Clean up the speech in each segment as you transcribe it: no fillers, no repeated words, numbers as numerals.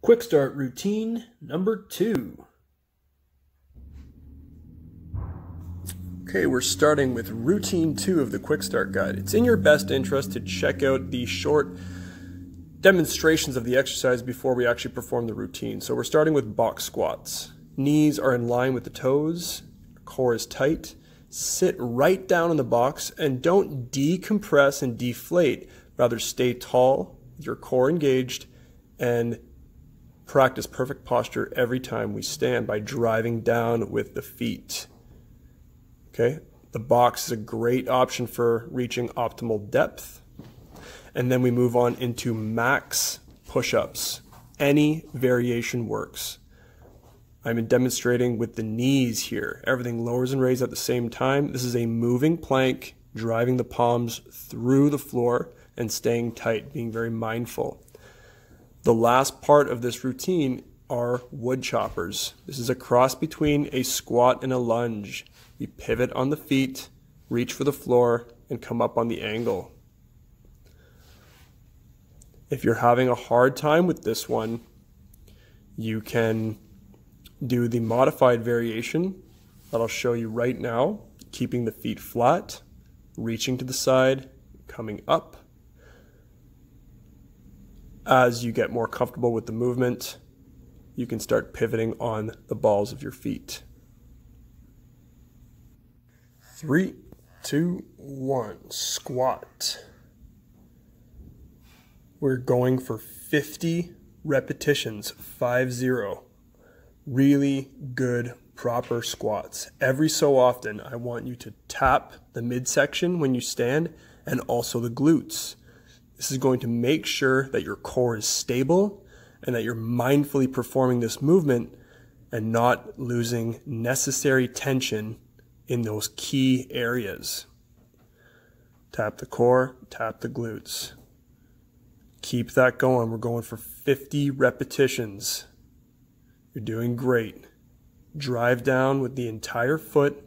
Quick start routine number 2. Okay, we're starting with routine 2 of the quick start guide. It's in your best interest to check out the short demonstrations of the exercise before we actually perform the routine. So we're starting with box squats. Knees are in line with the toes, core is tight. Sit right down in the box and don't decompress and deflate. Rather stay tall, with your core engaged, and practice perfect posture every time we stand by driving down with the feet. Okay, the box is a great option for reaching optimal depth. And then we move on into max push-ups. Any variation works. I'm demonstrating with the knees here. Everything lowers and raises at the same time. This is a moving plank, driving the palms through the floor and staying tight, being very mindful. The last part of this routine are wood choppers. This is a cross between a squat and a lunge. We pivot on the feet, reach for the floor, and come up on the angle. If you're having a hard time with this one, you can do the modified variation that I'll show you right now, keeping the feet flat, reaching to the side, coming up. As you get more comfortable with the movement, you can start pivoting on the balls of your feet. 3, 2, 1, squat. We're going for 50 repetitions, 50. Really good, proper squats. Every so often, I want you to tap the midsection when you stand and also the glutes. This is going to make sure that your core is stable and that you're mindfully performing this movement and not losing necessary tension in those key areas. Tap the core, tap the glutes. Keep that going. We're going for 50 repetitions. You're doing great. Drive down with the entire foot.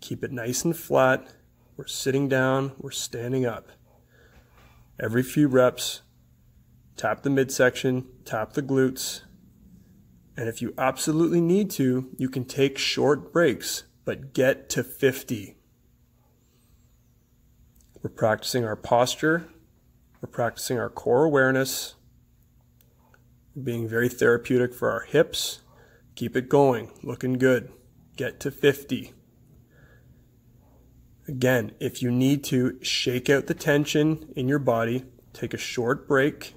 Keep it nice and flat. We're sitting down, we're standing up. Every few reps, tap the midsection, tap the glutes, and if you absolutely need to, you can take short breaks, but get to 50. We're practicing our posture, we're practicing our core awareness, we're being very therapeutic for our hips. Keep it going, looking good. Get to 50. Again, if you need to shake out the tension in your body, take a short break,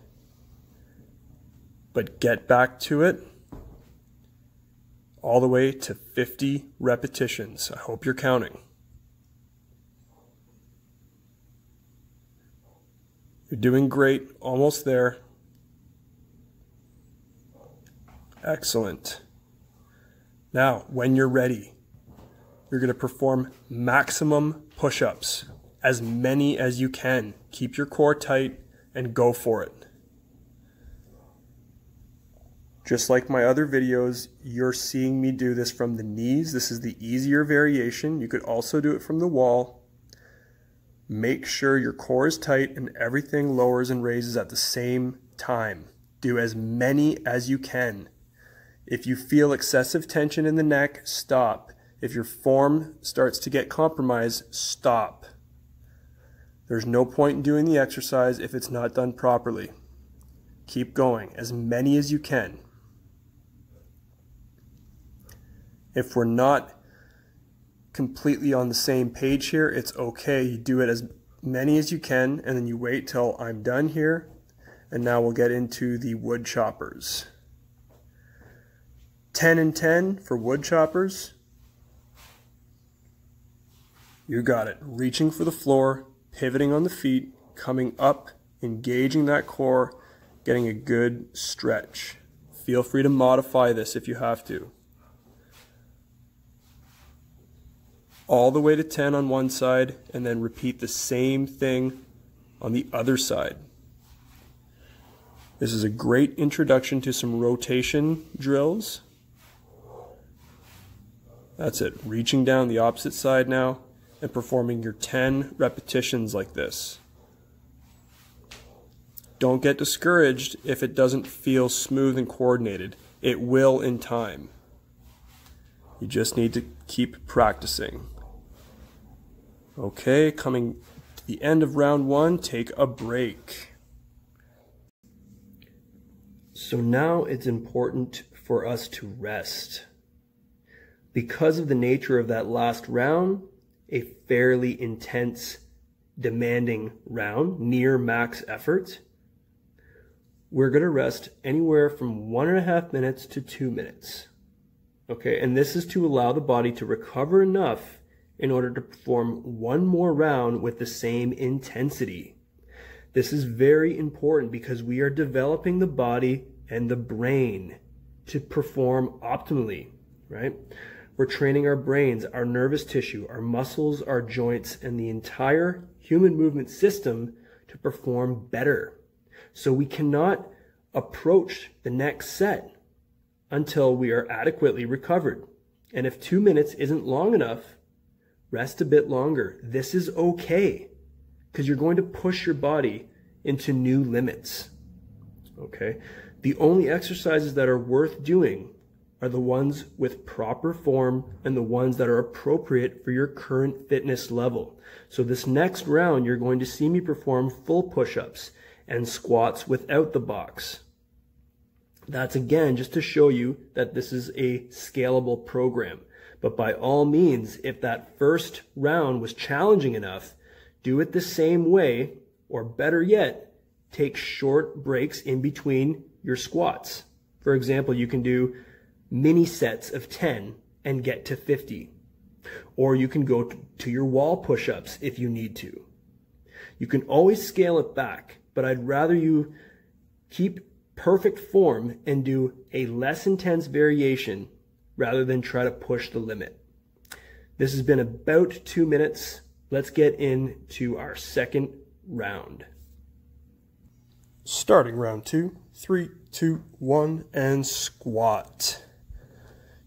but get back to it all the way to 50 repetitions. I hope you're counting. You're doing great, almost there. Excellent. Now, when you're ready, you're going to perform maximum push-ups, as many as you can. Keep your core tight and go for it. Just like my other videos, you're seeing me do this from the knees. This is the easier variation. You could also do it from the wall. Make sure your core is tight and everything lowers and raises at the same time. Do as many as you can. If you feel excessive tension in the neck, stop. If your form starts to get compromised, stop. There's no point in doing the exercise if it's not done properly. Keep going, as many as you can. If we're not completely on the same page here, it's okay. You do it as many as you can, and then you wait till I'm done here. And now we'll get into the wood choppers. 10 and 10 for wood choppers. You got it. Reaching for the floor, pivoting on the feet, coming up, engaging that core, getting a good stretch. Feel free to modify this if you have to. All the way to 10 on one side, and then repeat the same thing on the other side. This is a great introduction to some rotation drills. That's it. Reaching down the opposite side now and performing your 10 repetitions like this. Don't get discouraged if it doesn't feel smooth and coordinated. It will in time. You just need to keep practicing. Okay, coming to the end of round one, take a break. So now it's important for us to rest. Because of the nature of that last round, a fairly intense, demanding round, near max effort, we're going to rest anywhere from 1.5 minutes to 2 minutes. Okay, and this is to allow the body to recover enough in order to perform one more round with the same intensity. This is very important because we are developing the body and the brain to perform optimally, right? We're training our brains, our nervous tissue, our muscles, our joints, and the entire human movement system to perform better. So we cannot approach the next set until we are adequately recovered. And if 2 minutes isn't long enough, rest a bit longer. This is okay because you're going to push your body into new limits. Okay? The only exercises that are worth doing are the ones with proper form and the ones that are appropriate for your current fitness level. So this next round, you're going to see me perform full push-ups and squats without the box. That's again just to show you that this is a scalable program. But by all means, if that first round was challenging enough, do it the same way, or better yet, take short breaks in between your squats. For example, you can do mini sets of 10 and get to 50. Or you can go to your wall push-ups if you need to. You can always scale it back, but I'd rather you keep perfect form and do a less intense variation rather than try to push the limit. This has been about 2 minutes. Let's get into our second round. Starting round 2, 3, 2, 1, and squat.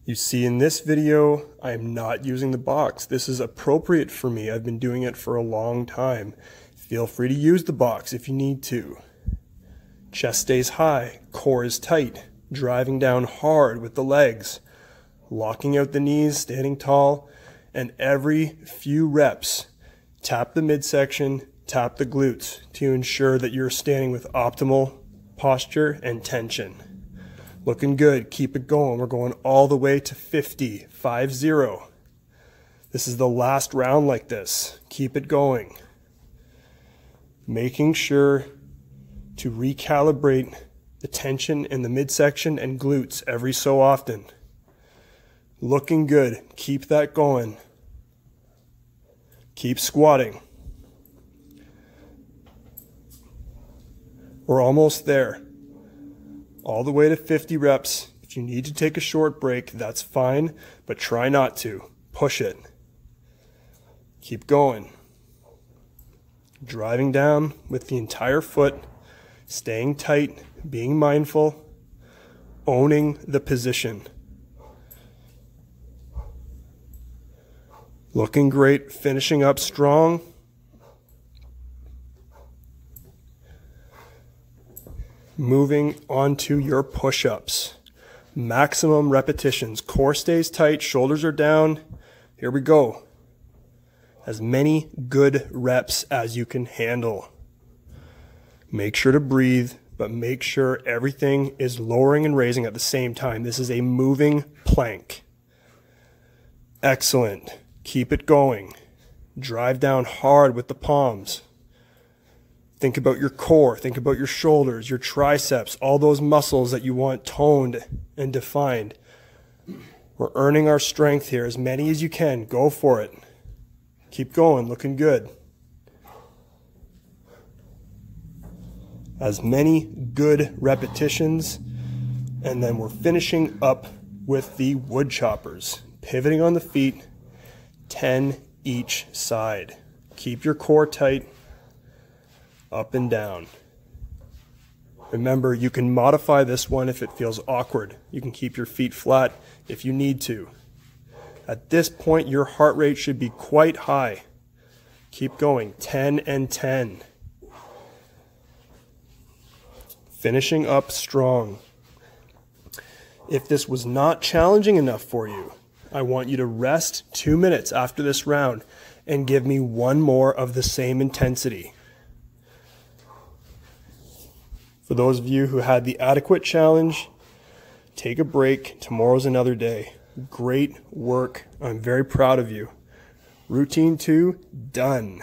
You see in this video, I am not using the box. This is appropriate for me. I've been doing it for a long time. Feel free to use the box if you need to. Chest stays high, core is tight, driving down hard with the legs, locking out the knees, standing tall, and every few reps, tap the midsection, tap the glutes to ensure that you're standing with optimal posture and tension. Looking good. Keep it going. We're going all the way to 50, 5-0. This is the last round like this. Keep it going. Making sure to recalibrate the tension in the midsection and glutes every so often. Looking good. Keep that going. Keep squatting. We're almost there. All the way to 50 reps. If you need to take a short break, that's fine, but try not to. Push it. Keep going. Driving down with the entire foot, staying tight, being mindful, owning the position. Looking great, finishing up strong. Moving on to your push-ups. Maximum repetitions. Core stays tight, shoulders are down. Here we go. As many good reps as you can handle. Make sure to breathe, but make sure everything is lowering and raising at the same time. This is a moving plank. Excellent. Keep it going. Drive down hard with the palms. Think about your core, think about your shoulders, your triceps, all those muscles that you want toned and defined. We're earning our strength here. As many as you can. Go for it. Keep going, looking good. As many good repetitions, and then we're finishing up with the wood choppers. Pivoting on the feet, 10 each side. Keep your core tight. Up and down. Remember, you can modify this one if it feels awkward. You can keep your feet flat if you need to. At this point, your heart rate should be quite high. Keep going. 10 and 10. finishing up strong. If this was not challenging enough for you, I want you to rest 2 minutes after this round and give me one more of the same intensity. For those of you who had the adequate challenge, take a break. Tomorrow's another day. Great work. I'm very proud of you. Routine 2, done.